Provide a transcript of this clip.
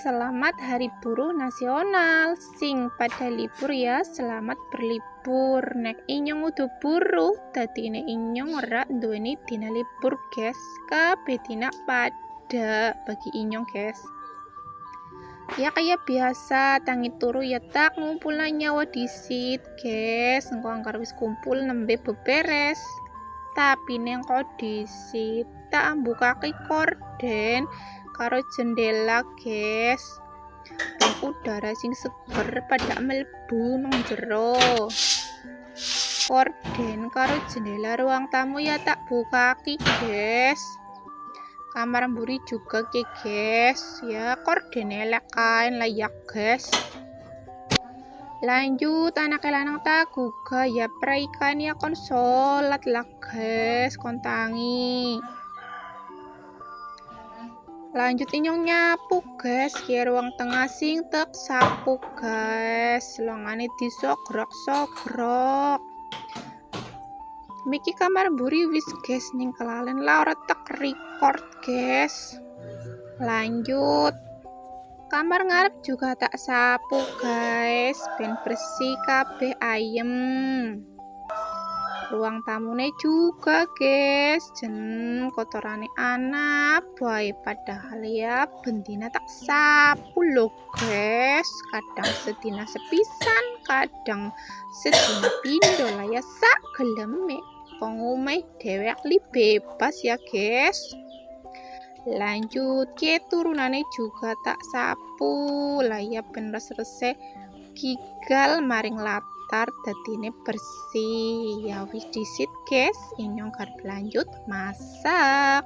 selamat Hari Buruh Nasional. Sing pada libur ya, selamat berlibur. Nek inyong udah buruh, dadine inyong ora duweni dina libur, guys. Kabeh dina pada bagi inyong, guys. Ya kayak biasa, tangi turu ya tak ngumpulan nyawa disit, guys. Engko angkar wis kumpul nembe beberes. Tapi neng disit tak buka korden karo jendela, guys, ben udara sing seger pada mlebu nang jero. Korden karo jendela ruang tamu ya tak buka guys. Kamar mburi juga guys, ya korden elek kain layak, guys. Lanjut anak lanang tak guga ya peraikan ya kon sholat lah, guys, kontangi. Lanjut inyong nyapu, guys, ke ruang tengah sing tek sapu, guys, longane disogrok-sogrok. Miki kamar mburi wis, guys, ning kelalen la ora tek record, guys. Lanjut kamar ngarep juga tak sapu, guys, ben bersih kabeh ayem. Ruang tamune juga, guys, jen kotorane anak bae, padahal ya bendina tak sapu loh, guys. Kadang sedina sepisan, kadang sedina pindo lah ya sak geleme. Pengumai dewek li bebas ya, guys. Lanjut ke turunane juga tak sapu lah ya, ben resese gigal maring latar dadine bersih. Ya wis disit, guys, inyong karep lanjut masak.